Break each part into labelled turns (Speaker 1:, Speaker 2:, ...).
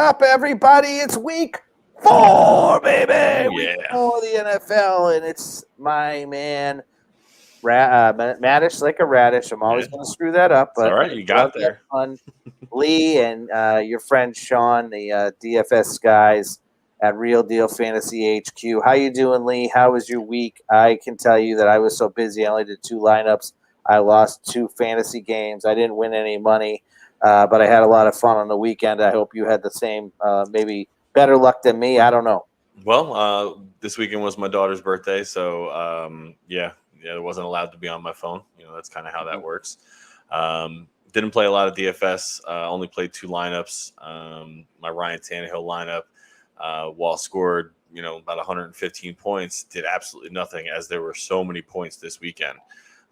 Speaker 1: up, everybody? It's week 4, baby.
Speaker 2: Yeah.
Speaker 1: Week 4 of the NFL, and it's my man, Madish like a radish. I'm always going to screw that up, but
Speaker 2: all right. You got there.
Speaker 1: Fun. Lee and your friend Sean, the DFS guys at Real Deal Fantasy HQ. How you doing, Lee? How was your week? I can tell you that I was so busy. I only did 2 lineups. I lost 2 fantasy games. I didn't win any money. But I had a lot of fun on the weekend. I hope you had the same, maybe better luck than me. I don't know.
Speaker 2: Well, this weekend was my daughter's birthday, so yeah, it wasn't allowed to be on my phone. That's kind of how that works. Didn't play a lot of DFS. Only played 2 lineups. My Ryan Tannehill lineup, while scored, about 115 points, did absolutely nothing, as there were so many points this weekend,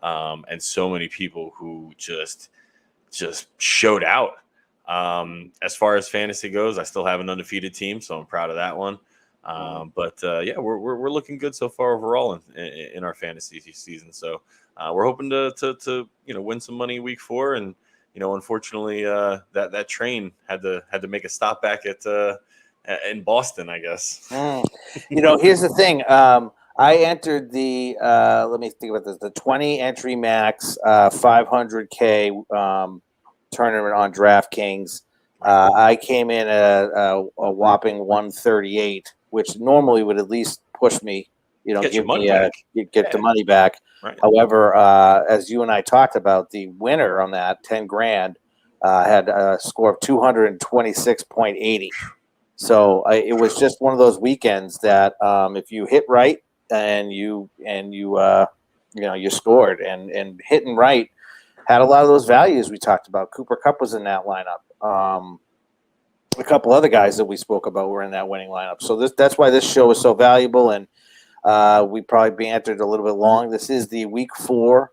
Speaker 2: and so many people who just showed out. As far as fantasy goes, I still have an undefeated team, so I'm proud of that one. But yeah, we're looking good so far overall in our fantasy season. So we're hoping to win some money week 4, and unfortunately that train had to make a stop back in Boston, I guess.
Speaker 1: Here's the thing. I entered the let me think about this, the 20 entry max 500K tournament on DraftKings. I came in a whopping 138, which normally would at least push me,
Speaker 2: get
Speaker 1: the money back.
Speaker 2: Right.
Speaker 1: However, as you and I talked about, the winner on that 10 grand had a score of 226.80. So it was just one of those weekends that if you hit right and you scored, and hitting right had a lot of those values we talked about. Cooper Kupp was in that lineup. A couple other guys that we spoke about were in that winning lineup. So that's why this show is so valuable, and we probably bantered a little bit long. This is the Week 4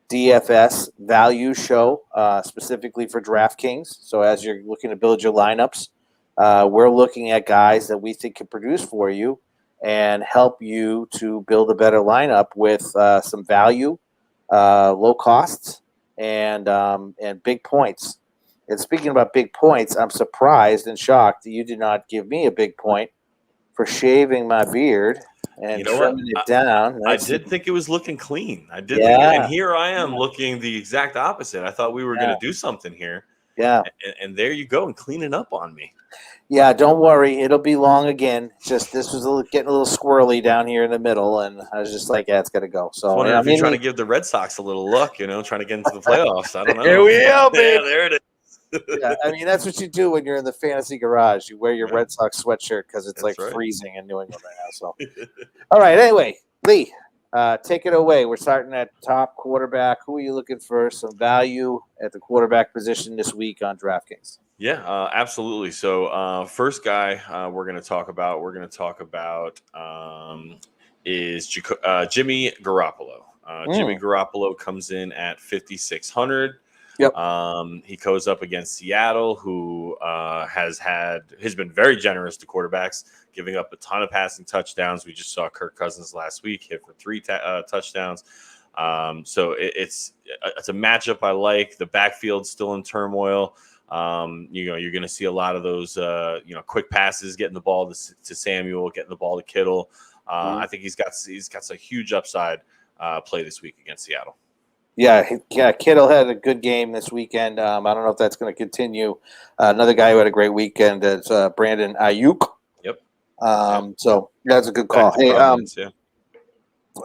Speaker 1: DFS value show, specifically for DraftKings. So as you're looking to build your lineups, we're looking at guys that we think can produce for you and help you to build a better lineup with some value, low costs, and big points. And speaking about big points, I'm surprised and shocked that you did not give me a big point for shaving my beard and trimming it down.
Speaker 2: I did think it was looking clean. I did
Speaker 1: Yeah.
Speaker 2: think, and here I am looking the exact opposite. I thought we were going to do something here.
Speaker 1: Yeah.
Speaker 2: And there you go, and cleaning up on me.
Speaker 1: Yeah, don't worry. It'll be long again. Just this was getting a little squirrely down here in the middle, and I was just like, yeah, it's got to go. So
Speaker 2: if you're trying to give the Red Sox a little look, trying to get into the playoffs. I don't know.
Speaker 1: Here we are, baby.
Speaker 2: Yeah, there it is.
Speaker 1: Yeah, I mean, that's what you do when you're in the fantasy garage. You wear your Red Sox sweatshirt because it's freezing in New England right now. So, all right. Anyway, Lee, take it away. We're starting at top quarterback. Who are you looking for? Some value at the quarterback position this week on DraftKings.
Speaker 2: Yeah, absolutely. So first guy we're going to talk about is Jimmy Garoppolo. Jimmy Garoppolo comes in at 5,600.
Speaker 1: Yep.
Speaker 2: He goes up against Seattle, who has been very generous to quarterbacks, giving up a ton of passing touchdowns. We just saw Kirk Cousins last week hit for 3 touchdowns. So it's a matchup I like. The backfield's still in turmoil. You're going to see a lot of those quick passes, getting the ball to Samuel, getting the ball to Kittle. I think he's got a huge upside play this week against Seattle.
Speaker 1: Yeah, Kittle had a good game this weekend. I don't know if that's going to continue. Another guy who had a great weekend is Brandin Ayuk.
Speaker 2: Yep.
Speaker 1: So that's a good call. Hey,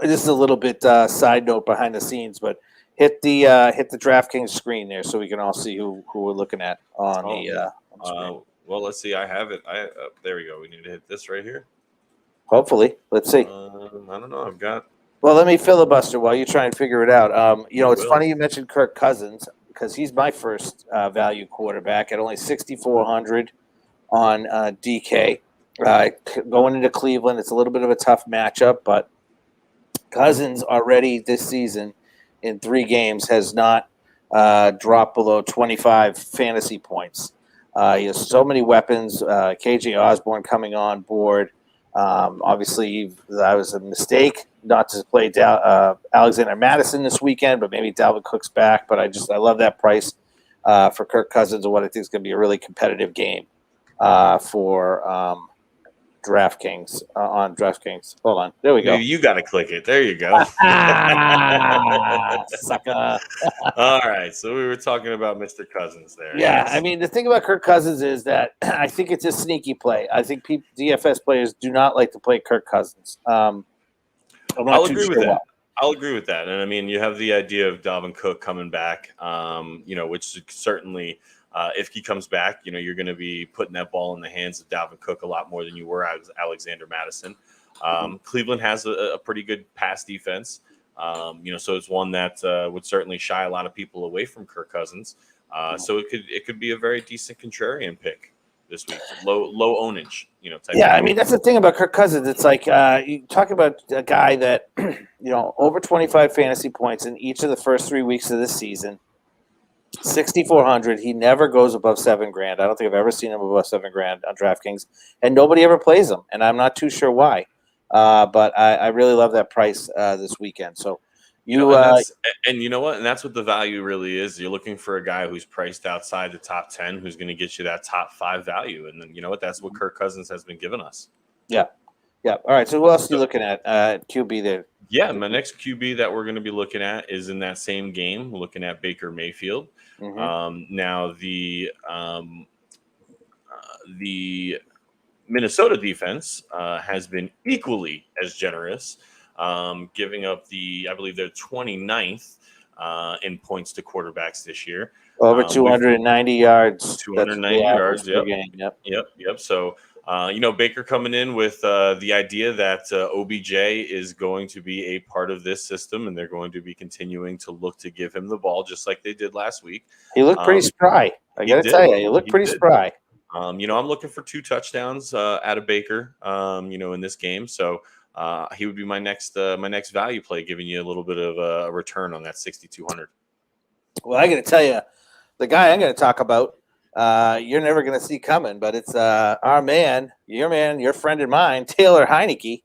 Speaker 1: this is a little bit side note behind the scenes, but hit the DraftKings screen there so we can all see who we're looking at on the screen.
Speaker 2: Well, let's see. I have it. There we go. We need to hit this right here.
Speaker 1: Hopefully, let's see.
Speaker 2: I don't know. I've got.
Speaker 1: Well, let me filibuster while you try and figure it out. It's funny you mentioned Kirk Cousins because he's my first value quarterback at only 6,400 on DK. Going into Cleveland, it's a little bit of a tough matchup, but Cousins already this season in 3 games has not dropped below 25 fantasy points. He has so many weapons. KJ Osborne coming on board. Obviously, that was a mistake not to play Alexander Madison this weekend, but maybe Dalvin Cook's back. But I love that price for Kirk Cousins and what I think is going to be a really competitive game. for DraftKings on DraftKings. Hold on, there we go.
Speaker 2: Maybe you got to click it. There you go.
Speaker 1: Sucker.
Speaker 2: All right, so we were talking about Mr. Cousins there.
Speaker 1: Yeah,
Speaker 2: Yes.
Speaker 1: I mean, the thing about Kirk Cousins is that I think it's a sneaky play. I think DFS players do not like to play Kirk Cousins. I'm not
Speaker 2: I'll
Speaker 1: too
Speaker 2: agree
Speaker 1: sure
Speaker 2: with that.
Speaker 1: why.
Speaker 2: I'll agree with that. And I mean, you have the idea of Dalvin Cook coming back, which certainly, if he comes back, you're going to be putting that ball in the hands of Dalvin Cook a lot more than you were Alexander Madison. Cleveland has a pretty good pass defense, so it's one that would certainly shy a lot of people away from Kirk Cousins. So it could be a very decent contrarian pick this week, low ownage, type.
Speaker 1: Yeah, I mean that's the thing about Kirk Cousins. It's like you talk about a guy that over 25 fantasy points in each of the first 3 weeks of this season, 6,400. He never goes above $7,000. I don't think I've ever seen him above $7,000 on DraftKings, and nobody ever plays him, and I'm not too sure why. But I really love that price this weekend. So.
Speaker 2: And you know what? And that's what the value really is. You're looking for a guy who's priced outside the top 10, who's going to get you that top 5 value. And then you know what? That's what Kirk Cousins has been giving us.
Speaker 1: Yeah. All right. So who else are you looking at QB there?
Speaker 2: Yeah, my next QB that we're going to be looking at is in that same game. We're looking at Baker Mayfield. Now the Minnesota defense has been equally as generous. Giving up I believe they're 29th in points to quarterbacks this year.
Speaker 1: Over 290 yards.
Speaker 2: 290 yards.
Speaker 1: Per game.
Speaker 2: Yep. So, Baker coming in with the idea that OBJ is going to be a part of this system, and they're going to be continuing to look to give him the ball just like they did last week.
Speaker 1: He looked pretty spry. I got to tell you, he looked pretty spry.
Speaker 2: I'm looking for 2 touchdowns out of Baker, in this game. So, he would be my next value play, giving you a little bit of a return on that 6,200.
Speaker 1: Well, I got to tell you, the guy I'm going to talk about, you're never going to see coming, but it's our man, your friend and mine, Taylor HEINICKE,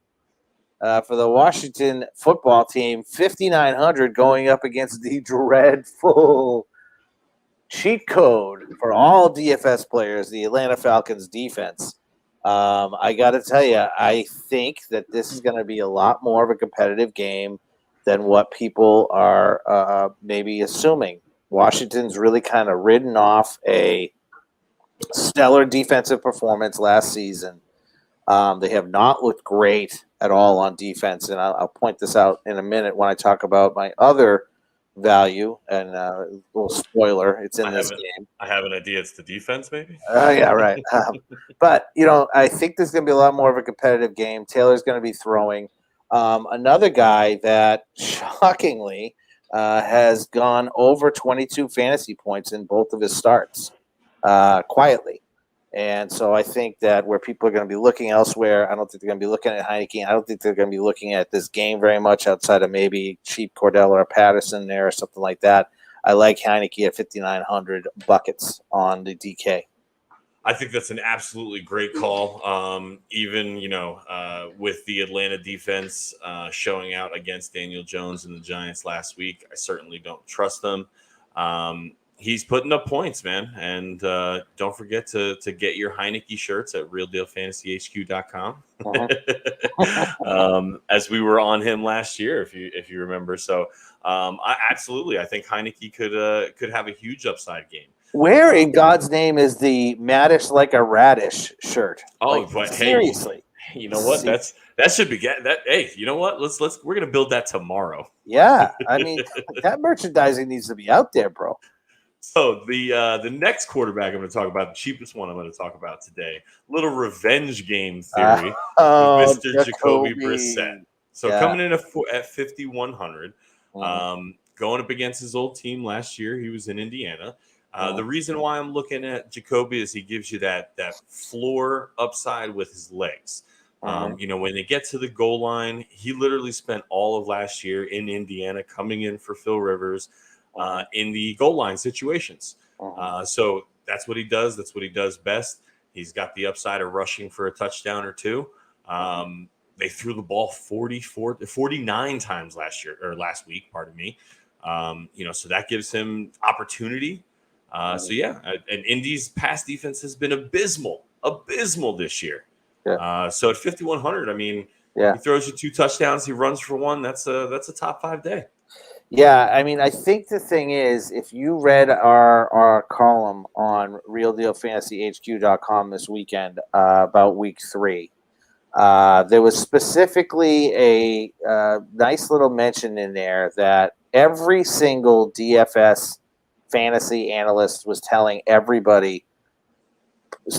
Speaker 1: for the Washington football team, 5,900 going up against the dreadful cheat code for all DFS players, the Atlanta Falcons defense. I got to tell you, I think that this is going to be a lot more of a competitive game than what people are maybe assuming. Washington's really kind of ridden off a stellar defensive performance last season. They have not looked great at all on defense, and I'll point this out in a minute when I talk about my other value. And a little spoiler, it's in this game.
Speaker 2: I have an idea. It's the defense, maybe.
Speaker 1: Yeah, right. But I think there's going to be a lot more of a competitive game. Taylor's going to be throwing. Another guy that shockingly has gone over 22 fantasy points in both of his starts quietly. And so I think that where people are going to be looking elsewhere, I don't think they're going to be looking at HEINICKE. I don't think they're going to be looking at this game very much outside of maybe cheap Cordell or Patterson there or something like that. I like HEINICKE at 5,900 buckets on the DK.
Speaker 2: I think that's an absolutely great call. Even, with the Atlanta defense showing out against Daniel Jones and the Giants last week, I certainly don't trust them. He's putting up points, man. And don't forget to get your HEINICKE shirts at realdealfantasyhq.com. As we were on him last year, if you remember. So I think HEINICKE could have a huge upside game.
Speaker 1: Where in God's name is the Maddish like a radish shirt?
Speaker 2: Oh, but
Speaker 1: seriously.
Speaker 2: Hey, you know what? That should be that. Hey, you know what? We're gonna build that tomorrow.
Speaker 1: Yeah, I mean that merchandising needs to be out there, bro.
Speaker 2: So the next quarterback I'm going to talk about, the cheapest one I'm going to talk about today, little revenge game theory with Mr. Jacoby Brissett. So coming in at 5,100, going up against his old team last year, he was in Indiana. The reason why I'm looking at Jacoby is he gives you that floor upside with his legs. When they get to the goal line, he literally spent all of last year in Indiana coming in for Phil Rivers in the goal line situations. So that's what he does. That's what he does best. He's got the upside of rushing for a touchdown or two. They threw the ball 49 times last week, pardon me. So that gives him opportunity. And Indy's pass defense has been abysmal abysmal this year.
Speaker 1: Yeah.
Speaker 2: So at 5,100, I mean,
Speaker 1: Yeah.
Speaker 2: he throws you 2 touchdowns, he runs for 1. That's a top 5 day.
Speaker 1: Yeah, I mean, I think the thing is, if you read our column on RealDealFantasyHQ.com this weekend about week 3, there was specifically a nice little mention in there that every single DFS fantasy analyst was telling everybody,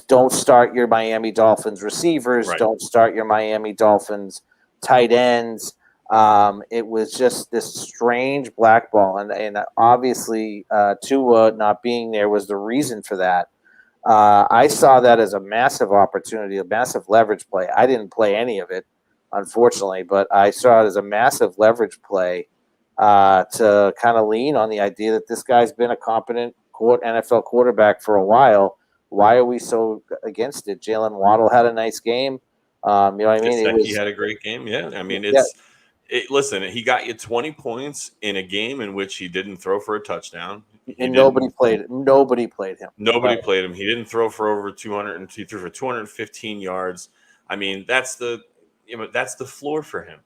Speaker 1: don't start your Miami Dolphins receivers,
Speaker 2: Right.
Speaker 1: don't start your Miami Dolphins tight ends. It was just this strange blackball, and obviously Tua not being there was the reason for that. I saw that as a massive opportunity, a massive leverage play. I didn't play any of it, unfortunately, but I saw it as a massive leverage play to kind of lean on the idea that this guy's been a competent NFL quarterback for a while. Why are we so against it? Jalen Waddle had a nice game. You know what I mean?
Speaker 2: He had a great game. Yeah, I mean,
Speaker 1: Yeah.
Speaker 2: Listen, he got you 20 points in a game in which he didn't throw for a touchdown.
Speaker 1: Nobody played him.
Speaker 2: Nobody
Speaker 1: Right.
Speaker 2: played him. He didn't throw for over 200, and he threw for 215 yards. I mean, that's the floor for him.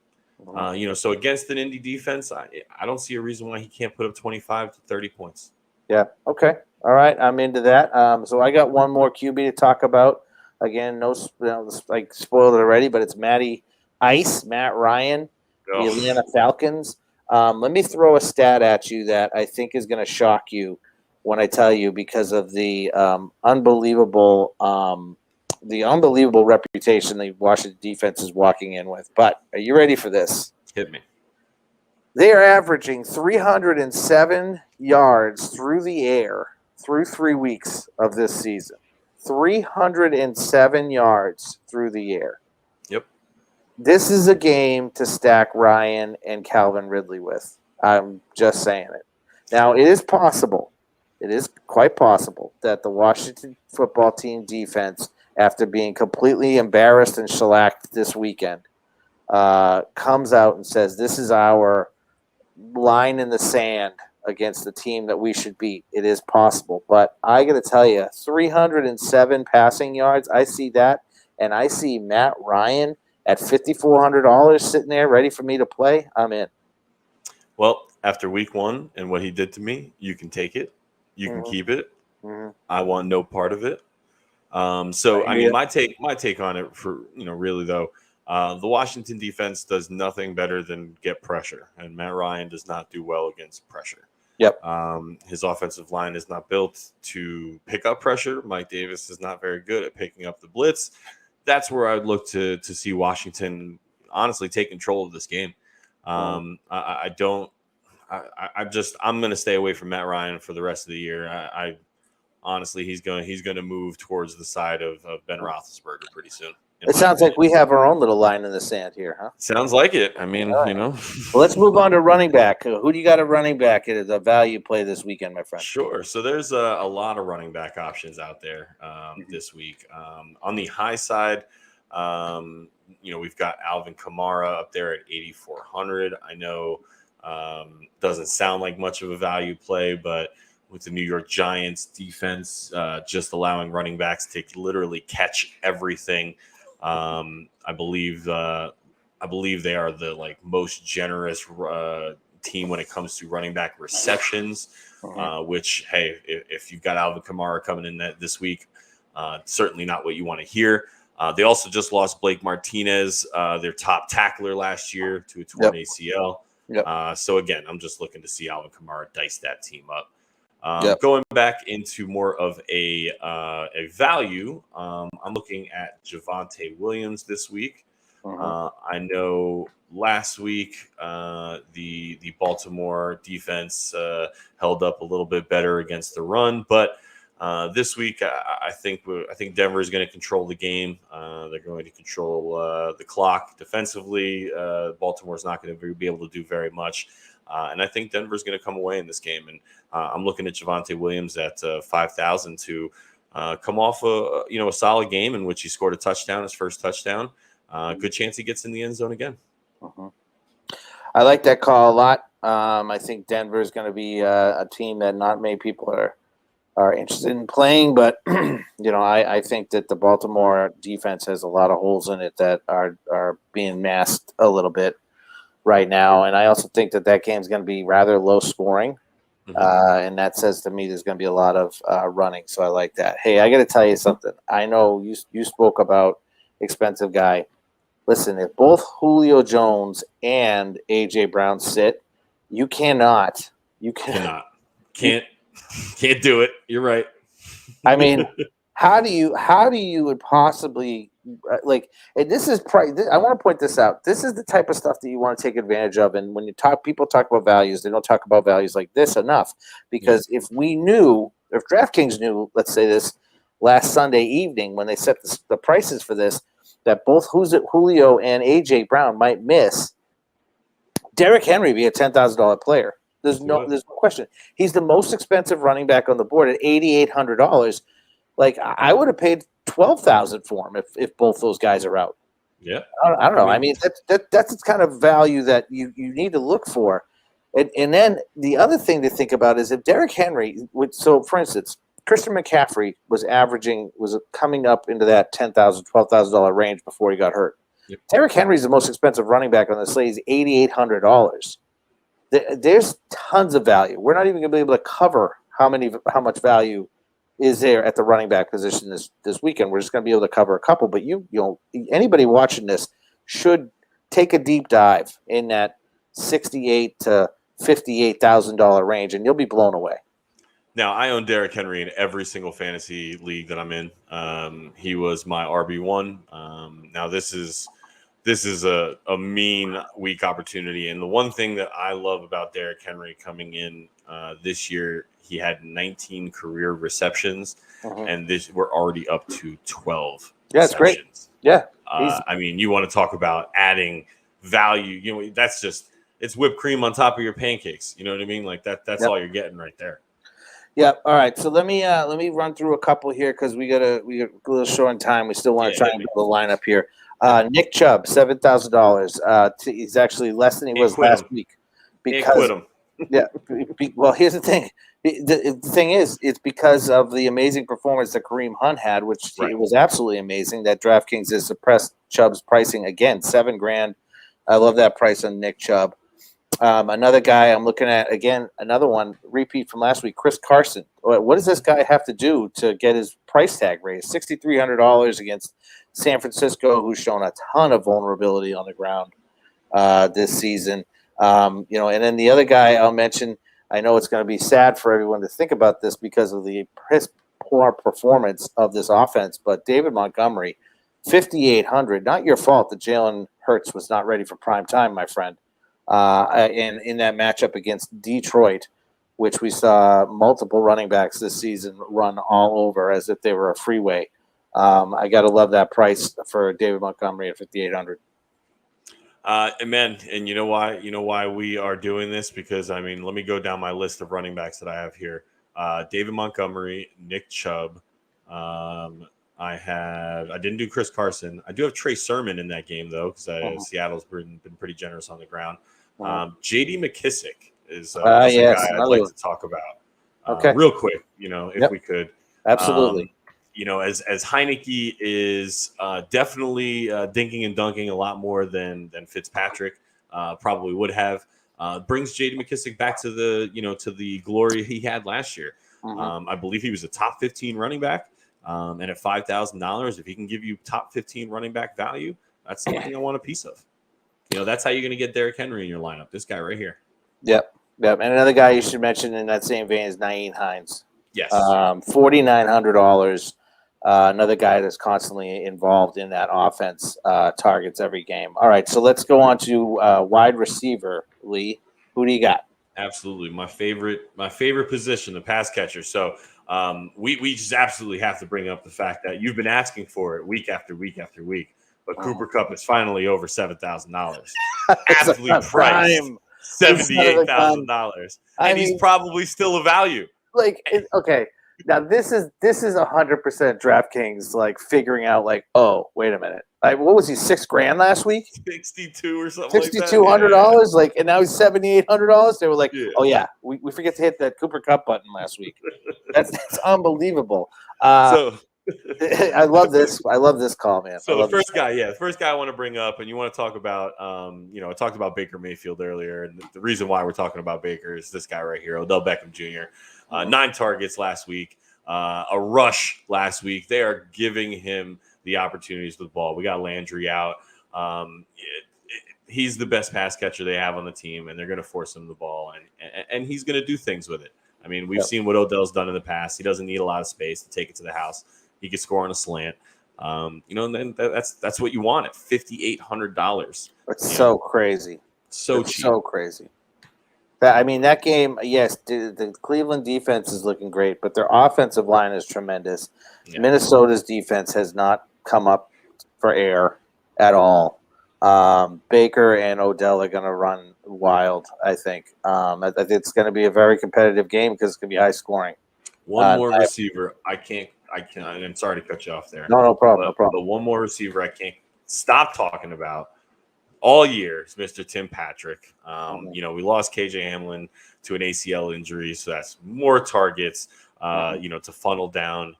Speaker 2: So against an Indy defense, I don't see a reason why he can't put up 25 to 30 points.
Speaker 1: Yeah. Okay. All right. I'm into that. So I got one more QB to talk about. Again, like spoiled it already, but it's Matt Ryan, the Atlanta Falcons. Let me throw a stat at you that I think is going to shock you when I tell you, because of the unbelievable reputation the Washington defense is walking in with. But are you ready for this?
Speaker 2: Hit me.
Speaker 1: They are averaging 307 yards through the air through 3 weeks of this season. 307 yards through the air.
Speaker 2: Yep.
Speaker 1: This is a game to stack Ryan and Calvin Ridley with. I'm just saying it. Now, it is possible. It is quite possible that the Washington football team defense, after being completely embarrassed and shellacked this weekend, comes out and says, this is our line in the sand against the team that we should beat. It is possible. But I got to tell you, 307 passing yards, I see that. And I see Matt Ryan at $5,400 sitting there ready for me to play. I'm in.
Speaker 2: Well, after week 1 and what he did to me, you can take it. You can keep it. I want no part of it. I mean, my take on it for, really though, the Washington defense does nothing better than get pressure, and Matt Ryan does not do well against pressure.
Speaker 1: Yep.
Speaker 2: His offensive line is not built to pick up pressure. Mike Davis is not very good at picking up the blitz. That's where I would look to see Washington honestly take control of this game. I'm going to stay away from Matt Ryan for the rest of the year. Honestly, he's going to move towards the side of Ben Roethlisberger pretty soon.
Speaker 1: It sounds like we have our own little line in the sand here, huh?
Speaker 2: Sounds like it. I mean,
Speaker 1: Well, let's move on to running back. Who do you got a running back at the value play this weekend, my friend?
Speaker 2: Sure. So there's a lot of running back options out there this week. On the high side, we've got Alvin Kamara up there at 8,400. I know doesn't sound like much of a value play, but with the New York Giants defense just allowing running backs to literally catch everything, I believe they are the most generous team when it comes to running back receptions. Which, hey, if you've got Alvin Kamara coming in this week, certainly not what you want to hear. They also just lost Blake Martinez, their top tackler last year, to a torn ACL.
Speaker 1: Yep.
Speaker 2: So again, I'm just looking to see Alvin Kamara dice that team up. Going back into more of a value, I'm looking at Javonte Williams this week. I know last week the Baltimore defense held up a little bit better against the run, but this week I think Denver is going to control the game. They're going to control the clock defensively. Baltimore's not going to be able to do very much. And I think Denver's going to come away in this game. And I'm looking at Javonte Williams at 5,000 to come off a solid game in which he scored a touchdown, his first touchdown. Good chance he gets in the end zone again.
Speaker 1: I like that call a lot. I think Denver is going to be a team that not many people are are interested in playing. But I think that the Baltimore defense has a lot of holes in it that are being masked a little bit right now, and I also think that game's going to be rather low scoring. And that says to me there's going to be a lot of running, so I like that. Hey, I got to tell you something. I know you spoke about expensive guy. Listen, if both Julio Jones and AJ Brown sit, can't
Speaker 2: do it. You're right.
Speaker 1: I mean, how do you would possibly like? And this is I want to point this out. This is the type of stuff that you want to take advantage of. And when people talk about values, they don't talk about values like this enough. Because if DraftKings knew, let's say this last Sunday evening when they set the prices for this, that both Julio and AJ Brown might miss, Derrick Henry be a $10,000 player. There's no question. He's the most expensive running back on the board at $8,800. Like I would have paid $12,000 for him if both those guys are out.
Speaker 2: Yeah,
Speaker 1: I don't know. I mean, that's the kind of value that you need to look for. And then the other thing to think about is if Derrick Henry would. So, for instance, Christian McCaffrey was coming up into that $10,000, $12,000 range before he got hurt.
Speaker 2: Yep.
Speaker 1: Derrick Henry's the most expensive running back on the slate. He's $8,800. There's tons of value. We're not even going to be able to cover how much value is there at the running back position this weekend. We're just going to be able to cover a couple. But anybody watching this should take a deep dive in that $68,000 to $58,000 range, and you'll be blown away.
Speaker 2: Now, I own Derrick Henry in every single fantasy league that I'm in. He was my RB1. Now, this is a mean week opportunity. And the one thing that I love about Derrick Henry coming in this year, he had 19 career receptions, and we're already up to 12.
Speaker 1: Yeah, it's great. Yeah.
Speaker 2: I mean, you want to talk about adding value. It's whipped cream on top of your pancakes. You know what I mean? Like that's all you're getting right there.
Speaker 1: Yeah. All right. So let me run through a couple here because we got a little short on time. We still want to try and build a lineup here. Nick Chubb, $7,000. He's actually less than he was last week.
Speaker 2: Quit him.
Speaker 1: Yeah. Well, here's the thing. The thing is, it's because of the amazing performance that Kareem Hunt had, which it was absolutely amazing. That DraftKings has suppressed Chubb's pricing again, $7,000. I love that price on Nick Chubb. Another guy I'm looking at, again, another one, repeat from last week, Chris Carson. What does this guy have to do to get his price tag raised? $6,300 against San Francisco, who's shown a ton of vulnerability on the ground this season. And then the other guy I'll mention, I know it's going to be sad for everyone to think about this because of the poor performance of this offense, but David Montgomery, $5,800. Not your fault that Jalen Hurts was not ready for prime time, my friend. In that matchup against Detroit, which we saw multiple running backs this season run all over as if they were a freeway. I got to love that price for David Montgomery at $5,800.
Speaker 2: And you know why we are doing this? Because, I mean, let me go down my list of running backs that I have here. David Montgomery, Nick Chubb. I didn't do Chris Carson. I do have Trey Sermon in that game, though, because Seattle's been pretty generous on the ground. J.D. McKissick is a guy I'd like to talk about real quick, if we could.
Speaker 1: Absolutely.
Speaker 2: As HEINICKE is definitely dinking and dunking a lot more than Fitzpatrick probably would have. Brings J.D. McKissick back to the glory he had last year. I believe he was a top 15 running back. And at $5,000, if he can give you top 15 running back value, that's something I want a piece of. That's how you're going to get Derrick Henry in your lineup. This guy right here.
Speaker 1: Yep. And another guy you should mention in that same vein is Nyheim Hines.
Speaker 2: Yes.
Speaker 1: $4,900. Another guy that's constantly involved in that offense, targets every game. All right, so let's go on to wide receiver, Lee. Who do you got?
Speaker 2: Absolutely. My favorite position, the pass catcher. So we just absolutely have to bring up the fact that you've been asking for it week after week after week. But Cooper Kupp is finally over $7,000. Absolutely priced $78,000. And he's probably still a value.
Speaker 1: Okay. Now this is 100% DraftKings figuring out oh, wait a minute. What was he, $6,000 last week?
Speaker 2: 62 or something like that.
Speaker 1: $6,200, like, and now he's $7,800. They were like,
Speaker 2: Yeah.
Speaker 1: oh yeah, we forget to hit that Cooper Cup button last week. That's unbelievable.
Speaker 2: So
Speaker 1: I love this. I love this call, man.
Speaker 2: So the first guy I want to bring up, and you want to talk about, I talked about Baker Mayfield earlier, and the reason why we're talking about Baker is this guy right here, Odell Beckham Jr. 9 targets last week, a rush last week. They are giving him the opportunities with the ball. We got Landry out. He's the best pass catcher they have on the team, and they're going to force him the ball, and he's going to do things with it. I mean, we've seen what Odell's done in the past. He doesn't need a lot of space to take it to the house. He can score on a slant. And then that's what you want at $5,800.
Speaker 1: It's so crazy.
Speaker 2: So cheap.
Speaker 1: So crazy. That game, yes, the Cleveland defense is looking great, but their offensive line is tremendous. Yeah. Minnesota's defense has not come up for air at all. Baker and Odell are going to run wild, I think. I think it's going to be a very competitive game because it's going to be high scoring.
Speaker 2: One more receiver. I'm sorry to cut you off there.
Speaker 1: No problem.
Speaker 2: But one more receiver I can't stop talking about all year is Mr. Tim Patrick. We lost KJ Hamlin to an ACL injury, so that's more targets, to funnel down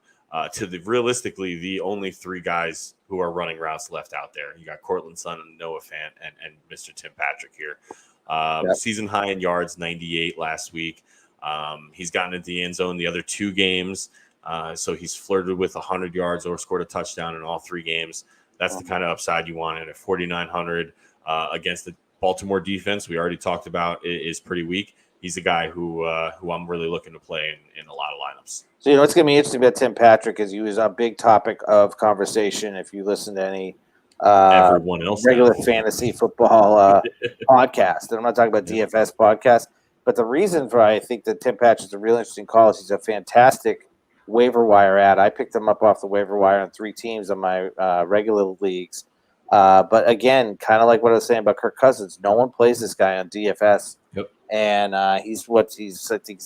Speaker 2: to realistically the only 3 guys who are running routes left out there. You got Courtland Sutton, Noah Fant, and Mr. Tim Patrick here. Season high in yards, 98 last week. He's gotten into the end zone the other 2 games. So he's flirted with 100 yards or scored a touchdown in all 3 games. That's the kind of upside you want. And at 4,900 against the Baltimore defense, we already talked about, is pretty weak. He's a guy who I'm really looking to play in a lot of lineups.
Speaker 1: So, what's going to be interesting about Tim Patrick is he was a big topic of conversation if you listen to any
Speaker 2: everyone else
Speaker 1: regular fantasy football podcast. And I'm not talking about DFS podcast. But the reason for I think that Tim Patrick's a real interesting call is he's a fantastic waiver wire ad. I picked him up off the waiver wire on 3 teams on my regular leagues. But again, kind of like what I was saying about Kirk Cousins, no one plays this guy on DFS.
Speaker 2: Yep.
Speaker 1: And he's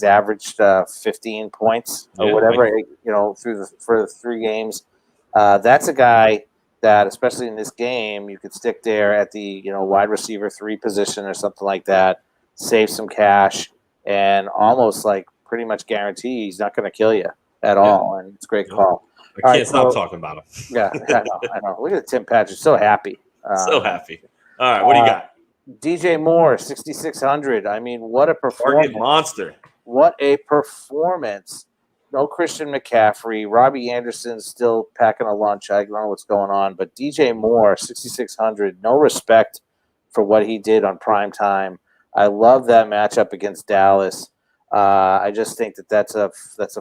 Speaker 1: averaged 15 points or whatever, for the 3 games. That's a guy that, especially in this game, you could stick there at the wide receiver 3 position or something like that. Save some cash and almost like pretty much guarantee he's not going to kill you at all. And it's a great call.
Speaker 2: I can't stop talking about him.
Speaker 1: Yeah, I know. Look at Tim Patrick. So happy.
Speaker 2: So happy. All right, what do you got?
Speaker 1: DJ Moore, 6,600. What a performance.
Speaker 2: Target monster.
Speaker 1: What a performance. No Christian McCaffrey. Robbie Anderson's still packing a lunch. I don't know what's going on. But DJ Moore, 6,600. No respect for what he did on prime time. I love that matchup against Dallas. I just think that's a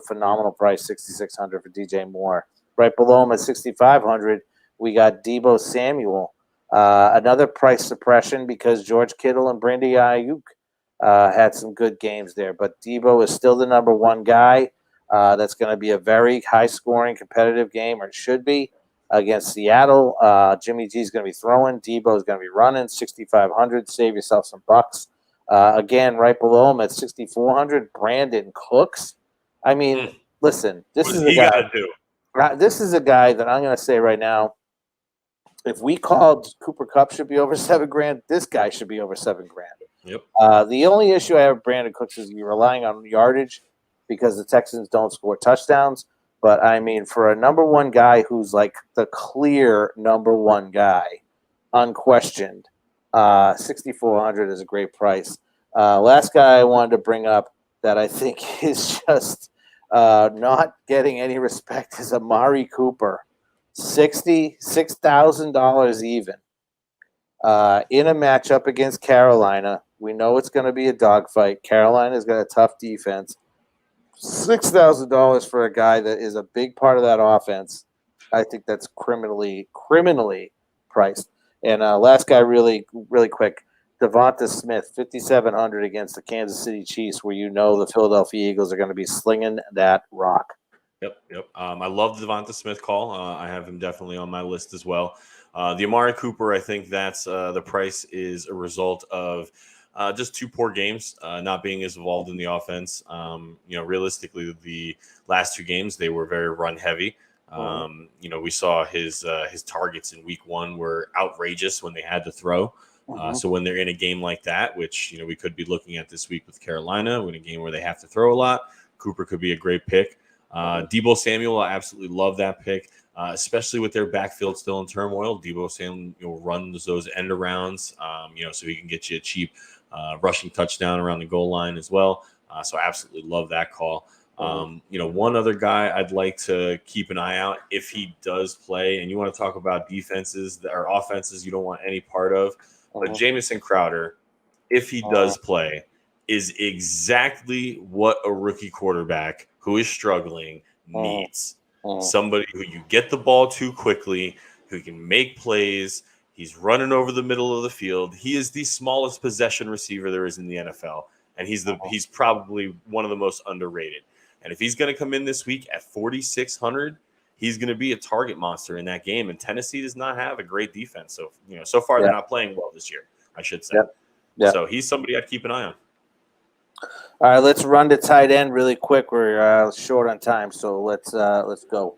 Speaker 1: phenomenal price, 6,600 for DJ Moore. Right below him at 6,500, we got Deebo Samuel. Another price suppression because George Kittle and Brandon Ayuk had some good games there. But Deebo is still the number 1 guy. That's going to be a very high-scoring, competitive game, or it should be, against Seattle. Jimmy G is going to be throwing. Deebo is going to be running, 6,500. Save yourself some bucks. Again, right below him at 6,400, Brandon Cooks. Listen, this is a guy. This is a guy that I'm going to say right now. If we called Cooper Kupp should be over $7,000, this guy should be over $7,000.
Speaker 2: Yep.
Speaker 1: The only issue I have with Brandon Cooks is you're relying on yardage because the Texans don't score touchdowns. But for a number 1 guy who's like the clear number 1 guy, unquestioned. 6,400 is a great price. Last guy I wanted to bring up that I think is just not getting any respect is Amari Cooper, $6,000 even. In a matchup against Carolina, we know it's going to be a dogfight. Carolina's got a tough defense. $6,000 for a guy that is a big part of that offense. I think that's criminally priced. And last guy, really, really quick, DeVonta Smith, 5,700 against the Kansas City Chiefs, where the Philadelphia Eagles are going to be slinging that rock.
Speaker 2: Yep. I love the DeVonta Smith call. I have him definitely on my list as well. The Amari Cooper, I think that's the price is a result of just 2 poor games, not being as involved in the offense. Realistically, the last 2 games, they were very run heavy. You know, we saw his targets in week 1 were outrageous when they had to throw. So when they're in a game like that, which, you know, we could be looking at this week with Carolina, in a game where they have to throw a lot, Cooper could be a great pick. Deebo Samuel, I absolutely love that pick, especially with their backfield still in turmoil. Deebo Samuel runs those end arounds, you know, so he can get you a cheap rushing touchdown around the goal line as well. So I absolutely love that call. You know, one other guy I'd like to keep an eye out if he does play, and you want to talk about defenses that are offenses you don't want any part of, but Jamison Crowder, if he does play, is exactly what a rookie quarterback who is struggling needs. Somebody who you get the ball to quickly, who can make plays. He's running over the middle of the field. He is the smallest possession receiver there is in the NFL, and he's probably one of the most underrated. And if he's going to come in this week at 4,600, he's going to be a target monster in that game. And Tennessee does not have a great defense. So, you know, so far they're not playing well this year, I should say. So he's somebody I'd keep an eye on.
Speaker 1: All right, let's run to tight end really quick. We're short on time, so let's go.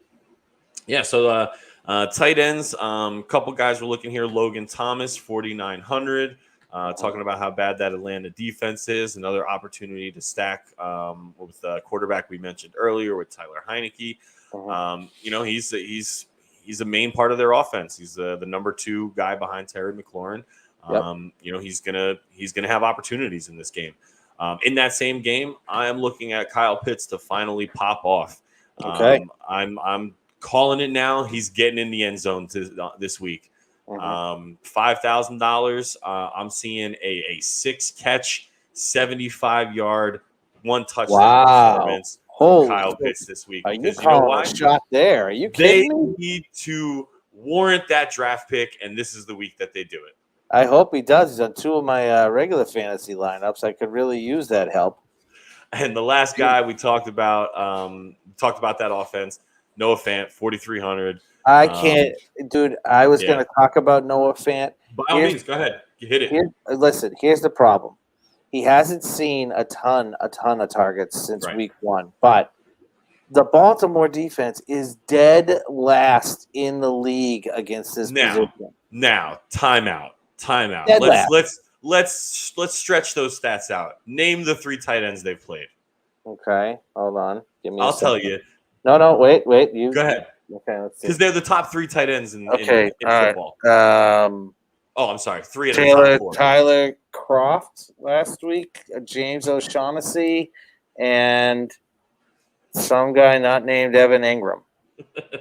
Speaker 2: Yeah, so tight ends, couple guys we're looking here. Logan Thomas, 4,900. Talking about how bad that Atlanta defense is. Another opportunity to stack with the quarterback we mentioned earlier with Tyler HEINICKE. You know, he's a main part of their offense. He's the number 2 guy behind Terry McLaurin. You know, he's gonna have opportunities in this game. In that same game, I am looking at Kyle Pitts to finally pop off. I'm calling it now. He's getting in the end zone this week. $5,000. I'm seeing a 6-catch, 75-yard, 1 touchdown performance from Kyle Pitts this week.
Speaker 1: Are you
Speaker 2: because
Speaker 1: calling
Speaker 2: you know why?
Speaker 1: a shot there? Are you kidding me?
Speaker 2: They need to warrant that draft pick, and this is the week that they do it.
Speaker 1: I hope he does. He's on 2 of my regular fantasy lineups. I could really use that help.
Speaker 2: And the last guy we talked about that offense, Noah Fant, 4,300.
Speaker 1: I can't, dude. I was going to talk about Noah Fant.
Speaker 2: By all means, go ahead. You hit it.
Speaker 1: Listen, here's the problem. He hasn't seen a ton of targets since week 1, but the Baltimore defense is dead last in the league against this position.
Speaker 2: Now, timeout. Let's stretch those stats out. Name the 3 tight ends they've played.
Speaker 1: Okay, hold on. Give me.
Speaker 2: I'll tell you.
Speaker 1: No, wait. You
Speaker 2: go ahead.
Speaker 1: Okay, let's see.
Speaker 2: Because they're the top 3 tight ends in football. Oh, I'm sorry. 3 of the top 4.
Speaker 1: Tyler Croft last week, James O'Shaughnessy, and some guy not named Evan Ingram. Did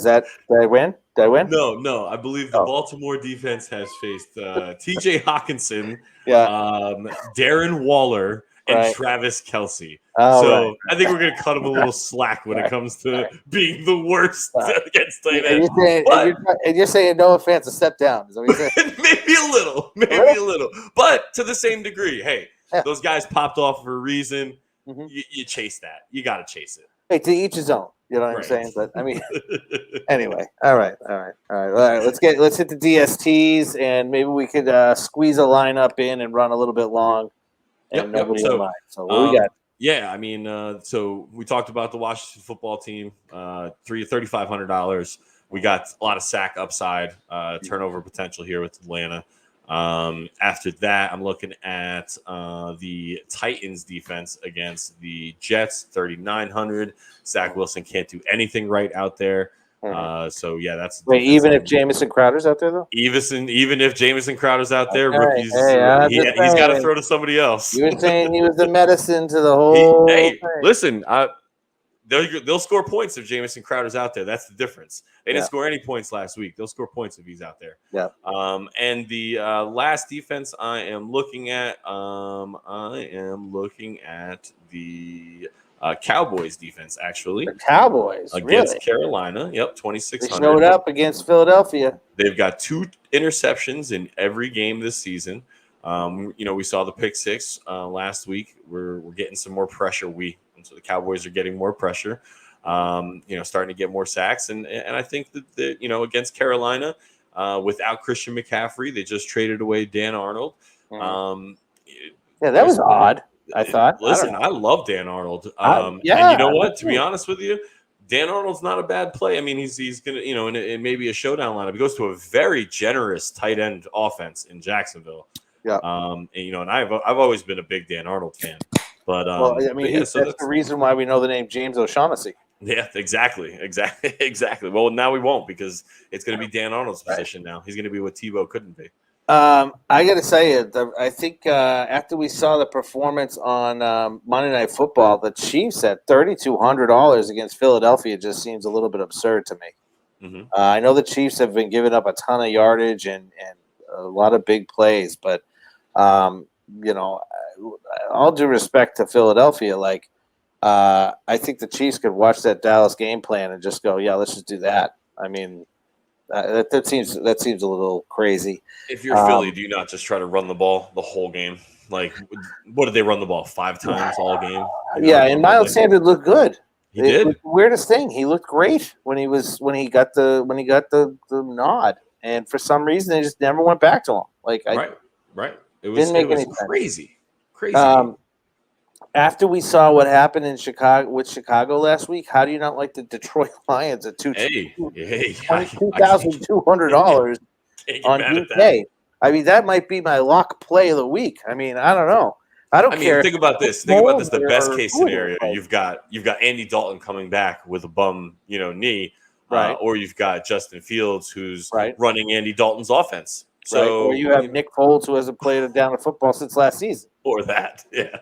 Speaker 1: I win?
Speaker 2: No. I believe the Baltimore defense has faced T.J. Hawkinson, Darren Waller, and Travis Kelce. I think we're going to cut him a little slack when it comes to being the worst against tight ends.
Speaker 1: And you're saying no offense, a step down. Is that what you're saying?
Speaker 2: Maybe a little. But to the same degree, hey, those guys popped off for a reason. You chase that. You got to chase it.
Speaker 1: Hey, to each his own. You know what I'm saying? But I mean, anyway. All right. Let's hit the DSTs, and maybe we could squeeze a lineup in and run a little bit long. And nobody will mind. So what we got?
Speaker 2: Yeah, I mean, so we talked about the Washington football team, $3,500. We got a lot of sack upside, turnover potential here with Atlanta. After that, I'm looking at the Titans defense against the Jets, 3,900. Zach Wilson can't do anything right out there. So yeah, that's
Speaker 1: even if Jamison Crowder's out there though.
Speaker 2: Even if Jamison Crowder's out there, rookies, he's got to throw to somebody else.
Speaker 1: You were saying he was the medicine to the whole.
Speaker 2: Listen, they'll score points if Jamison Crowder's out there. That's the difference. They didn't score any points last week. They'll score points if he's out there. And the last defense I am looking at, the Cowboys defense, actually.
Speaker 1: The Cowboys
Speaker 2: against Carolina. Yep, 2,600.
Speaker 1: They showed up against Philadelphia.
Speaker 2: They've got 2 interceptions in every game this season. You know, we saw the pick 6 last week. We're getting some more pressure. So the Cowboys are getting more pressure. You know, starting to get more sacks, and I think that you know, against Carolina, without Christian McCaffrey, they just traded away Dan Arnold.
Speaker 1: That was odd. I thought.
Speaker 2: Listen, I love Dan Arnold. And you know what? To be honest with you, Dan Arnold's not a bad play. I mean, he's gonna, and it may be a showdown lineup. He goes to a very generous tight end offense in Jacksonville.
Speaker 1: Yeah.
Speaker 2: And I've always been a big Dan Arnold fan. But
Speaker 1: Well, I mean,
Speaker 2: that's
Speaker 1: the reason why we know the name James O'Shaughnessy.
Speaker 2: Yeah, exactly. Well, now we won't, because it's going to be Dan Arnold's position now. He's going to be what Tebow couldn't be.
Speaker 1: I got to say, I think after we saw the performance on Monday Night Football, the Chiefs at $3,200 against Philadelphia just seems a little bit absurd to me.
Speaker 2: Mm-hmm.
Speaker 1: I know the Chiefs have been giving up a ton of yardage and a lot of big plays, but all due respect to Philadelphia, I think the Chiefs could watch that Dallas game plan and just go, yeah, let's just do that. I mean, that seems a little crazy.
Speaker 2: If you're Philly, do you not just try to run the ball the whole game? Like, what did they run the ball 5 times all game?
Speaker 1: Yeah, and Miles Sanders looked good.
Speaker 2: He did.
Speaker 1: The weirdest thing, he looked great when he got the nod, and for some reason they just never went back to him.
Speaker 2: Right. It was crazy.
Speaker 1: After we saw what happened in Chicago last week, how do you not like the Detroit Lions at $2,200 on DK? I mean, that might be my lock play of the week. I mean, I don't know. I don't care.
Speaker 2: Think about this. The best case scenario. You've got Andy Dalton coming back with a bum, knee,
Speaker 1: right?
Speaker 2: Or you've got Justin Fields who's running Andy Dalton's offense. So
Speaker 1: or you have Nick Foles, who hasn't played down the football since last season.
Speaker 2: Or that, yeah.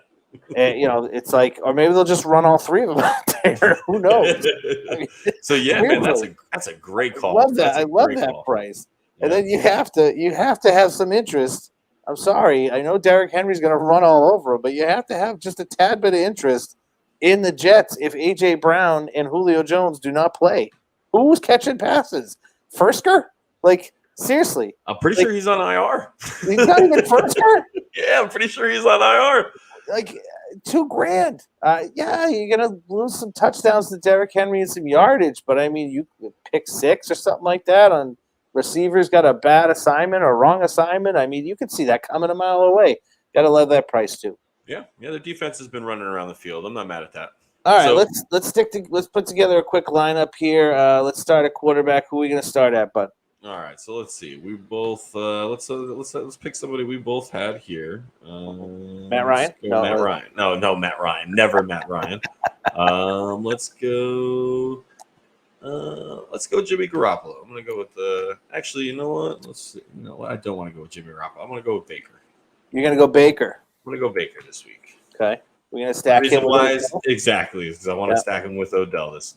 Speaker 1: And it's like, or maybe they'll just run all 3 of them out there. Who knows? I mean,
Speaker 2: so yeah, man, that's a great call.
Speaker 1: I love that. I love that price. Yeah. And then you have to have some interest. I'm sorry, I know Derrick Henry's going to run all over him, but you have to have just a tad bit of interest in the Jets if A.J. Brown and Julio Jones do not play. Who's catching passes? Firsker? Seriously.
Speaker 2: I'm pretty sure he's on IR.
Speaker 1: He's not even Firsker?
Speaker 2: Yeah, I'm pretty sure he's on IR.
Speaker 1: $2,000. Yeah, you're gonna lose some touchdowns to Derrick Henry and some yardage, but I mean, you pick 6 or something like that on receivers. Got a bad assignment or wrong assignment. I mean, you can see that coming a mile away. Gotta love that price too.
Speaker 2: Yeah. The defense has been running around the field. I'm not mad at that.
Speaker 1: All right, let's put together a quick lineup here. Let's start at quarterback. Who are we gonna start at, bud?
Speaker 2: All right, so let's see. We both let's pick somebody we both had here.
Speaker 1: Matt Ryan?
Speaker 2: Matt Ryan. No, Matt Ryan. Never Matt Ryan. Let's go Jimmy Garoppolo. I'm gonna go with actually, you know what? Let's see. No, I don't want to go with Jimmy Garoppolo. I'm gonna go with Baker.
Speaker 1: You're gonna go Baker.
Speaker 2: I'm gonna go Baker this week.
Speaker 1: Okay. We're gonna stack him with Odell?
Speaker 2: Exactly, because I want to stack him with Odell. That's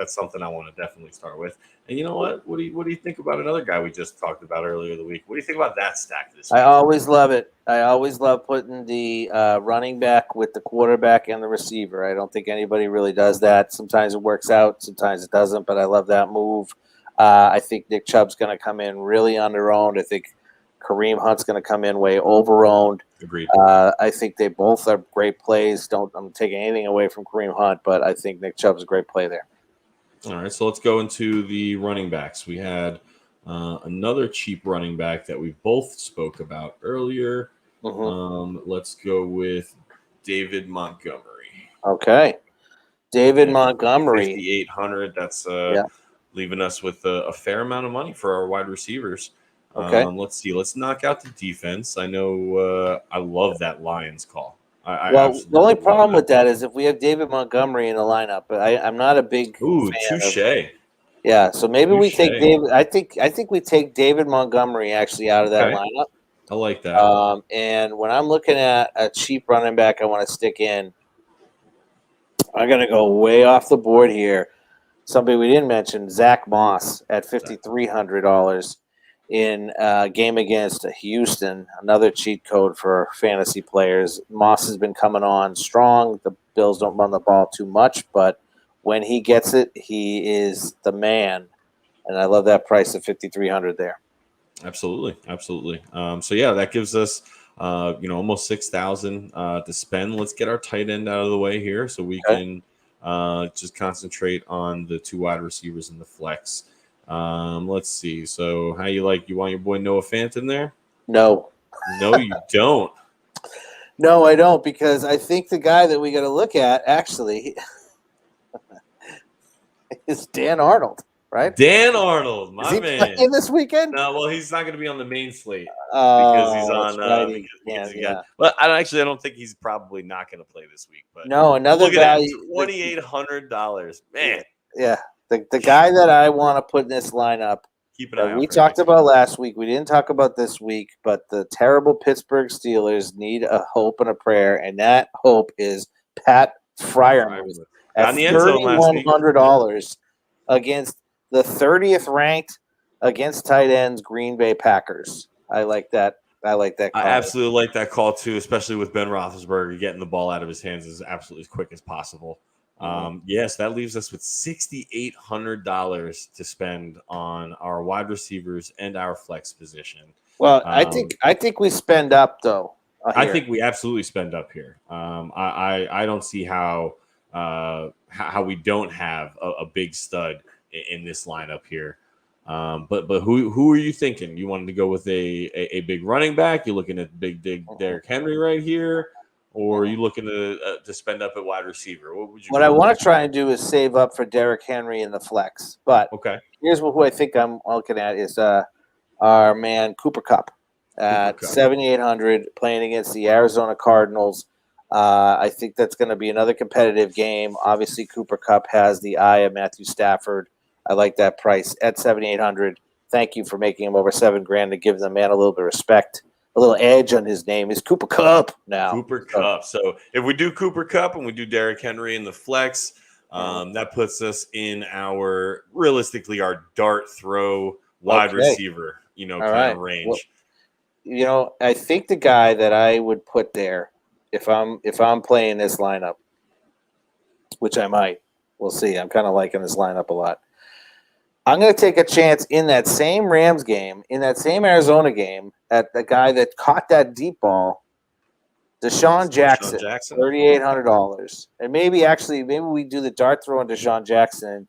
Speaker 2: something I want to definitely start with. And you know what? What do you think about another guy we just talked about earlier the week? What do you think about that stack this week?
Speaker 1: I always love it. I always love putting the running back with the quarterback and the receiver. I don't think anybody really does that. Sometimes it works out, sometimes it doesn't, but I love that move. I think Nick Chubb's going to come in really under-owned. I think Kareem Hunt's going to come in way over-owned.
Speaker 2: Agreed.
Speaker 1: I think they both are great plays. I'm taking anything away from Kareem Hunt, but I think Nick Chubb's a great play there.
Speaker 2: All right, so let's go into the running backs. We had another cheap running back that we both spoke about earlier. Let's go with David Montgomery.
Speaker 1: Okay. David Montgomery.
Speaker 2: 5,800. That's leaving us with a fair amount of money for our wide receivers.
Speaker 1: Okay.
Speaker 2: Let's see. Let's knock out the defense. I know I love that Lions call.
Speaker 1: The only problem with that is if we have David Montgomery in the lineup, but I'm not a big
Speaker 2: touche.
Speaker 1: Yeah, so maybe we take David. I think we take David Montgomery actually out of that lineup.
Speaker 2: I like that.
Speaker 1: And when I'm looking at a cheap running back, I want to stick in. I'm gonna go way off the board here. Somebody we didn't mention, Zach Moss at $5,300 in a game against Houston, another cheat code for fantasy players. Moss has been coming on strong. The Bills don't run the ball too much, but when he gets it, he is the man. And I love that price of $5,300 there.
Speaker 2: Absolutely. So yeah, that gives us almost 6,000 to spend. Let's get our tight end out of the way here so we can just concentrate on the 2 wide receivers in the flex. Let's see. So how you want your boy Noah Fant in there?
Speaker 1: No,
Speaker 2: you don't.
Speaker 1: No, I don't, because I think the guy that we got to look at actually is Dan Arnold, right?
Speaker 2: Dan Arnold, my
Speaker 1: Is he
Speaker 2: man.
Speaker 1: playing this weekend?
Speaker 2: No, well, he's not going to be on the main slate because he's on. Because he got. Well, I don't think he's probably not going to play this week. But
Speaker 1: no, another
Speaker 2: look at him,
Speaker 1: value,
Speaker 2: $2,800, man.
Speaker 1: Yeah, the guy that I want to put in this lineup.
Speaker 2: Keep an eye out.
Speaker 1: We talked about last week. We didn't talk about this week, but the terrible Pittsburgh Steelers need a hope and a prayer, and that hope is Pat Freiermuth at $3,100 against the 30th ranked against tight ends Green Bay Packers. I like that. I like that call.
Speaker 2: I absolutely like that call too, especially with Ben Roethlisberger getting the ball out of his hands as absolutely as quick as possible. Yes, that leaves us with $6,800 to spend on our wide receivers and our flex position.
Speaker 1: Well, I think we spend up though.
Speaker 2: I think we absolutely spend up here. I don't see how we don't have a big stud in this lineup here. But who are you thinking? You wanted to go with a big running back? You're looking at big Derrick Henry right here, or are you looking to spend up at wide receiver? What would you?
Speaker 1: What I want to try and do is save up for Derrick Henry in the flex. But
Speaker 2: okay,
Speaker 1: here's who I think I'm looking at is our man KUPP at 7,800 playing against the Arizona Cardinals. I think that's going to be another competitive game. Obviously, KUPP has the eye of Matthew Stafford. I like that price at 7,800. Thank you for making him over $7,000 to give the man a little bit of respect, a little edge on his name. Is KUPP now?
Speaker 2: KUPP. So if we do KUPP and we do Derrick Henry in the flex, that puts us in realistically our dart throw wide receiver, kind of range.
Speaker 1: Well, I think the guy that I would put there, if I'm playing this lineup, which I might, we'll see. I'm kind of liking this lineup a lot. I'm going to take a chance in that same Rams game, in that same Arizona game, at the guy that caught that deep ball, Deshaun Jackson, $3,800. And maybe we do the dart throw on Deshaun Jackson.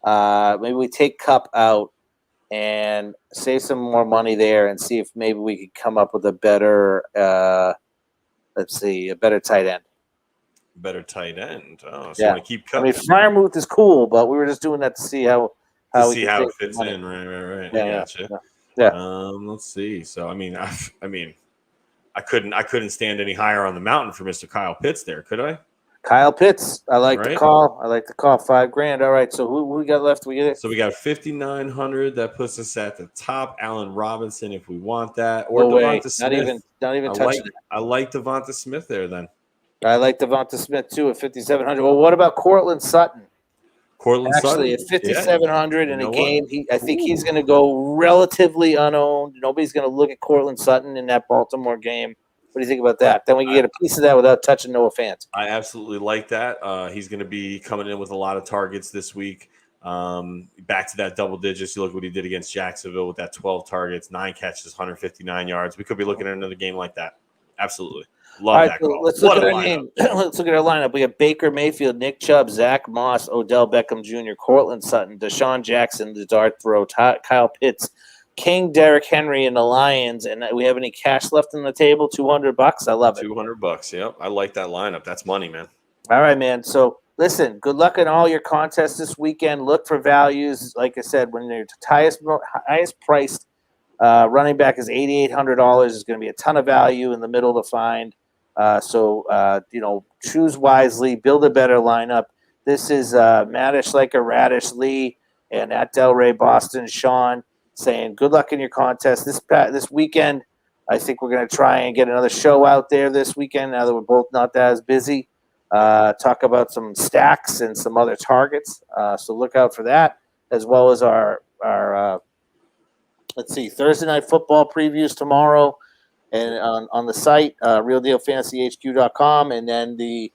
Speaker 1: Maybe we take KUPP out and save some more money there and see if maybe we could come up with a better, a better tight end.
Speaker 2: Better tight end. Oh, so
Speaker 1: yeah.
Speaker 2: you want to keep KUPP.
Speaker 1: I mean, Freiermuth is cool, but we were just doing that to see how
Speaker 2: it fits in. Right.
Speaker 1: Yeah,
Speaker 2: I gotcha.
Speaker 1: Yeah.
Speaker 2: Let's see. So I couldn't stand any higher on the mountain for Mr. Kyle Pitts there, could I?
Speaker 1: Kyle Pitts. I like the call. $5,000. All right. So who we got left?
Speaker 2: So we got 5,900. That puts us at the top. Allen Robinson, if we want that,
Speaker 1: or
Speaker 2: Devonta Smith.
Speaker 1: Not even touching it.
Speaker 2: I like Devonta Smith there. Then
Speaker 1: I like Devonta Smith too at 5,700. Well, what about Courtland Sutton?
Speaker 2: Sutton
Speaker 1: at 5,700 in a game. I think he's going to go relatively unowned. Nobody's going to look at Courtland Sutton in that Baltimore game. What do you think about that? Then we can get a piece of that without touching Noah Fant.
Speaker 2: I absolutely like that. He's going to be coming in with a lot of targets this week. Back to that double digits. You look what he did against Jacksonville with that 12 targets, 9 catches, 159 yards. We could be looking at another game like that. Absolutely. Love that call.
Speaker 1: Let's look at our name. Let's look at our lineup. We have Baker Mayfield, Nick Chubb, Zach Moss, Odell Beckham Jr., Courtland Sutton, Deshaun Jackson, the dart throw, Kyle Pitts, King Derrick Henry, and the Lions. And we have any cash left on the table? $200. I love it.
Speaker 2: $200. Yep, I like that lineup. That's money, man.
Speaker 1: All right, man. So listen, good luck in all your contests this weekend. Look for values. Like I said, when your highest priced running back is $8,800, is going to be a ton of value in the middle to find. So choose wisely, build a better lineup. This is Maddish like a radish Lee and at Delray Boston Sean saying good luck in your contest this weekend. I think we're going to try and get another show out there this weekend now that we're both not as busy. Talk about some stacks and some other targets. So look out for that, as well as our Thursday night football previews tomorrow. And on the site, realdealfantasyhq.com, and then the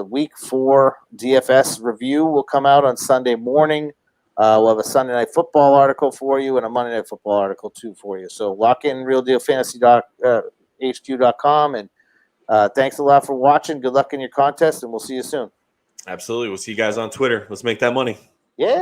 Speaker 1: week 4 DFS review will come out on Sunday morning. We'll have a Sunday night football article for you and a Monday night football article too for you. So lock in realdealfantasy.hq.com, and thanks a lot for watching. Good luck in your contest, and we'll see you soon.
Speaker 2: Absolutely. We'll see you guys on Twitter. Let's make that money.
Speaker 1: Yeah.